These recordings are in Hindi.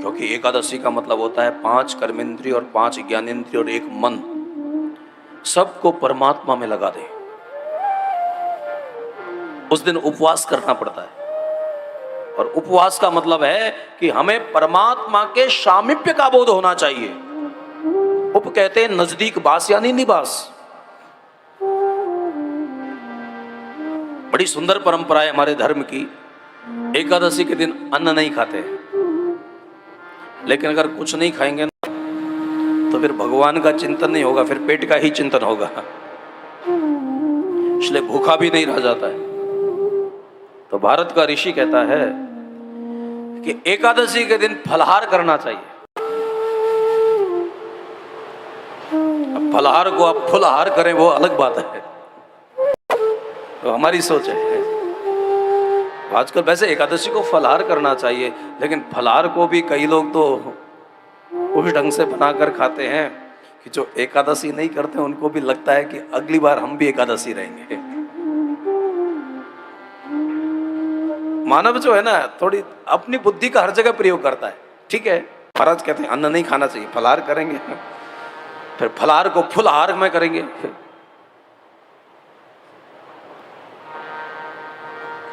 क्योंकि एकादशी का मतलब होता है 5 कर्मेंद्रिय और 5 ज्ञानेंद्रिय और 1 मन, सबको परमात्मा में लगा दे। उस दिन उपवास करना पड़ता है, और उपवास का मतलब है कि हमें परमात्मा के सामीप्य का बोध होना चाहिए। उप कहते हैं नजदीक, बास यानी निवास। बड़ी सुंदर परंपरा है हमारे धर्म की। एकादशी के दिन अन्न नहीं खाते, लेकिन अगर कुछ नहीं खाएंगे ना तो फिर भगवान का चिंतन नहीं होगा, फिर पेट का ही चिंतन होगा, इसलिए भूखा भी नहीं रह जाता है। तो भारत का ऋषि कहता है कि एकादशी के दिन फलाहार करना चाहिए। अब फलाहार को आप फुलहार करें वो अलग बात है, तो हमारी सोच है। आजकल वैसे एकादशी को फलाहार करना चाहिए, लेकिन फलाहार को भी कई लोग तो उस ढंग से बनाकर खाते हैं कि जो एकादशी नहीं करते उनको भी लगता है कि अगली बार हम भी एकादशी रहेंगे। मानव जो है ना, थोड़ी अपनी बुद्धि का हर जगह प्रयोग करता है। ठीक है, महाराज कहते हैं अन्न नहीं खाना चाहिए, फलाहार करेंगे, फिर फलाहार को फुलहार में करेंगे।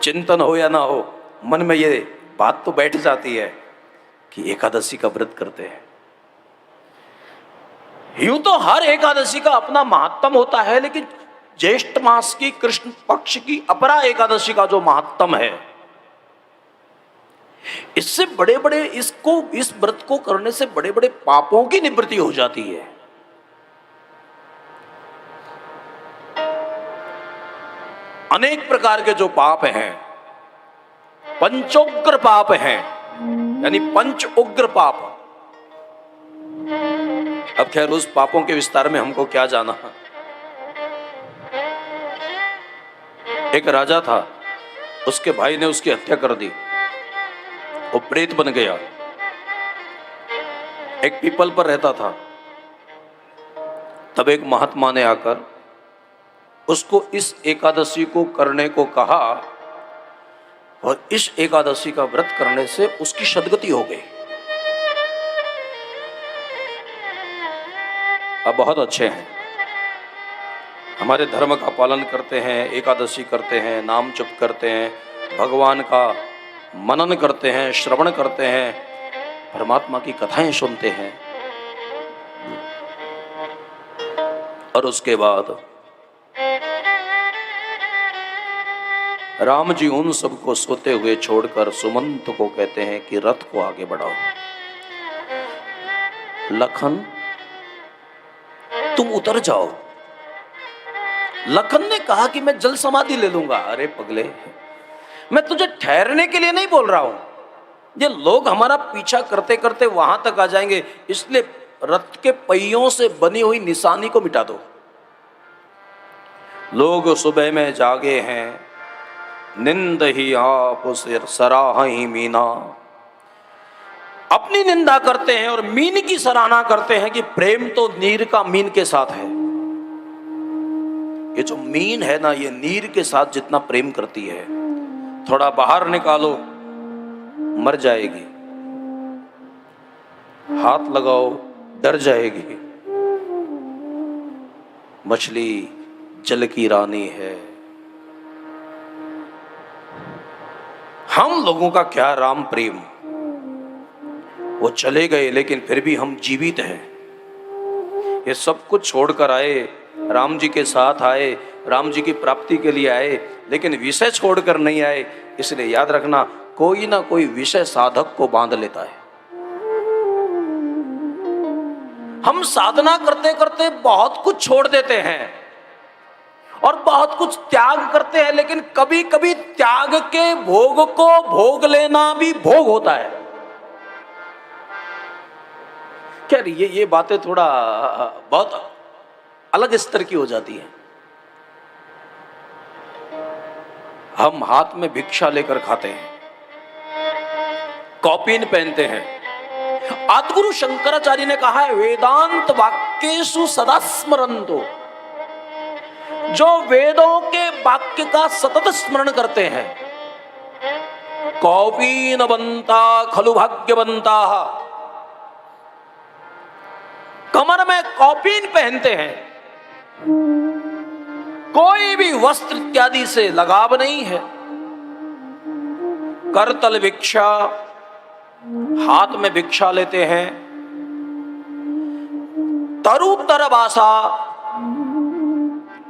चिंतन हो या ना हो, मन में ये बात तो बैठ जाती है कि एकादशी का व्रत करते हैं। यूं तो हर एकादशी का अपना महात्म होता है, लेकिन ज्येष्ठ मास की कृष्ण पक्ष की अपरा एकादशी का जो महात्म है, इससे बड़े बड़े इस व्रत को करने से बड़े बड़े पापों की निवृत्ति हो जाती है। अनेक प्रकार के जो पाप हैं, पंचोग्र पाप हैं, यानी पंच उग्र पाप। अब खैर उस पापों के विस्तार में हमको क्या जाना। एक राजा था, उसके भाई ने उसकी हत्या कर दी, वो प्रेत बन गया। एक पीपल पर रहता था। तब एक महात्मा ने आकर उसको इस एकादशी को करने को कहा, और इस एकादशी का व्रत करने से उसकी सद्गति हो गई। अब बहुत अच्छे हैं, हमारे धर्म का पालन करते हैं, एकादशी करते हैं, नाम जप करते हैं, भगवान का मनन करते हैं, श्रवण करते हैं, परमात्मा की कथाएं सुनते हैं। और उसके बाद राम जी उन सबको सोते हुए छोड़कर सुमंत को कहते हैं कि रथ को आगे बढ़ाओ। लखन तुम उतर जाओ। लखन ने कहा कि मैं जल समाधि ले लूंगा। अरे पगले, मैं तुझे ठहरने के लिए नहीं बोल रहा हूं, ये लोग हमारा पीछा करते करते वहां तक आ जाएंगे, इसलिए रथ के पहियों से बनी हुई निशानी को मिटा दो। लोग सुबह में जागे हैं, निंद ही आप सराह ही मीना। अपनी निंदा करते हैं और मीन की सराहना करते हैं कि प्रेम तो नीर का मीन के साथ है। ये जो मीन है ना, ये नीर के साथ जितना प्रेम करती है, थोड़ा बाहर निकालो मर जाएगी, हाथ लगाओ डर जाएगी। मछली जल की रानी है। हम लोगों का क्या राम प्रेम, वो चले गए लेकिन फिर भी हम जीवित हैं। ये सब कुछ छोड़कर आए, राम जी के साथ आए, राम जी की प्राप्ति के लिए आए, लेकिन विषय छोड़कर नहीं आए। इसलिए याद रखना, कोई ना कोई विषय साधक को बांध लेता है। हम साधना करते करते बहुत कुछ छोड़ देते हैं और बहुत कुछ त्याग करते हैं, लेकिन कभी कभी त्याग के भोग को भोग लेना भी भोग होता है। क्या ये बातें थोड़ा बहुत अलग स्तर की हो जाती है। हम हाथ में भिक्षा लेकर खाते हैं, कॉपीन पहनते हैं। आदिगुरु शंकराचार्य ने कहा है, वेदांत वाक्येषु सदा स्मरन्तो। जो वेदों के वाक्य का सतत स्मरण करते हैं कौपीनवंता खलु भाग्यवंता। कमर में कौपीन पहनते हैं, कोई भी वस्त्र इत्यादि से लगाव नहीं है। करतल भिक्षा, हाथ में भिक्षा लेते हैं। तरुतर बासा,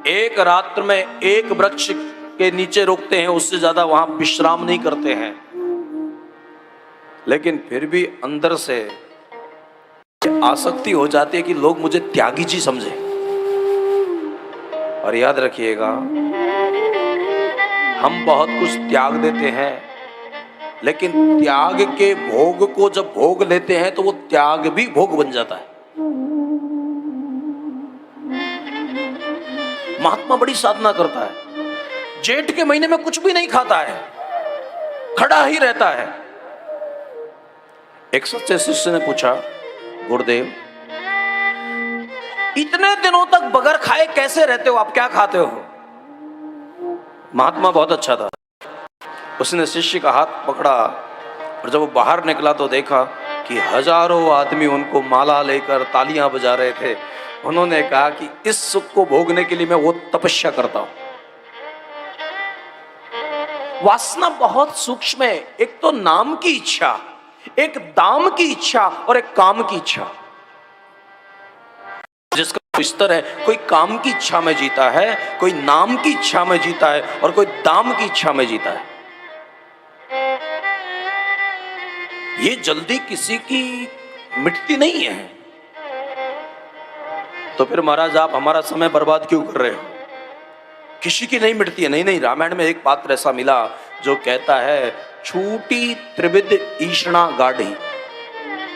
एक रात्र में एक वृक्ष के नीचे रुकते हैं, उससे ज्यादा वहां विश्राम नहीं करते हैं। लेकिन फिर भी अंदर से आसक्ति हो जाती है कि लोग मुझे त्यागी जी समझे। और याद रखिएगा, हम बहुत कुछ त्याग देते हैं, लेकिन त्याग के भोग को जब भोग लेते हैं तो वो त्याग भी भोग बन जाता है। महात्मा बड़ी साधना करता है, जेठ के महीने में कुछ भी नहीं खाता है, खड़ा ही रहता है। एक सच्चे शिष्य ने पूछा, गुरुदेव इतने दिनों तक बगैर खाए कैसे रहते हो, आप क्या खाते हो? महात्मा बहुत अच्छा था, उसने शिष्य का हाथ पकड़ा और जब वो बाहर निकला तो देखा कि हजारों आदमी उनको माला लेकर तालियां बजा रहे थे। उन्होंने कहा कि इस सुख को भोगने के लिए मैं वो तपस्या करता हूं। वासना बहुत सूक्ष्म है, एक तो नाम की इच्छा, एक दाम की इच्छा और एक काम की इच्छा। जिसका स्तर है, कोई काम की इच्छा में जीता है, कोई नाम की इच्छा में जीता है और कोई दाम की इच्छा में जीता है। ये जल्दी किसी की मिटती नहीं है। तो फिर महाराज आप हमारा समय बर्बाद क्यों कर रहे हो? किसी की नहीं मिटती है। नहीं, रामायण में एक पात्र ऐसा मिला जो कहता है, छूटी त्रिविध ईषणा गाढ़ी,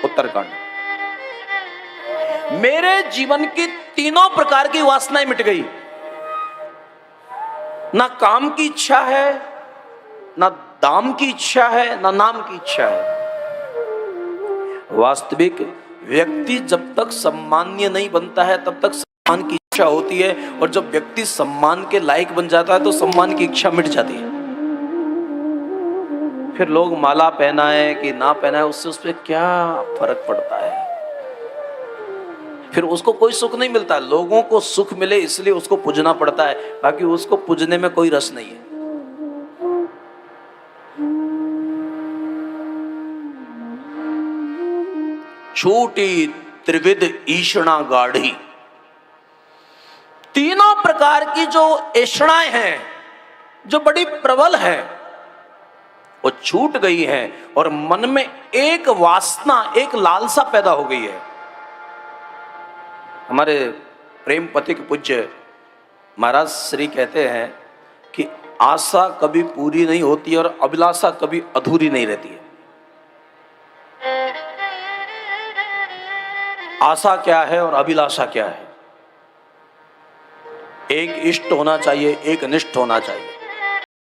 उत्तरकांड। मेरे जीवन की तीनों प्रकार की वासनाएं मिट गई। ना काम की इच्छा है, ना दाम की इच्छा है, ना नाम की इच्छा है। वास्तविक व्यक्ति जब तक सम्मान्य नहीं बनता है तब तक सम्मान की इच्छा होती है, और जब व्यक्ति सम्मान के लायक बन जाता है तो सम्मान की इच्छा मिट जाती है। फिर लोग माला पहनाए कि ना पहनाए, उससे उस पर क्या फर्क पड़ता है? फिर उसको कोई सुख नहीं मिलता। लोगों को सुख मिले इसलिए उसको पूजना पड़ता है, बाकी उसको पूजने में कोई रस नहीं है। छूटी त्रिविध ईषणा गाढ़ी, तीनों प्रकार की जो ऐषणाएं हैं, जो बड़ी प्रबल है, वो छूट गई है और मन में एक वासना, एक लालसा पैदा हो गई है। हमारे प्रेम पथिक पूज्य महाराज श्री कहते हैं कि आशा कभी पूरी नहीं होती और अभिलाषा कभी अधूरी नहीं रहती है। आशा क्या है और अभिलाषा क्या है? एक इष्ट होना चाहिए, एक निष्ठ होना चाहिए।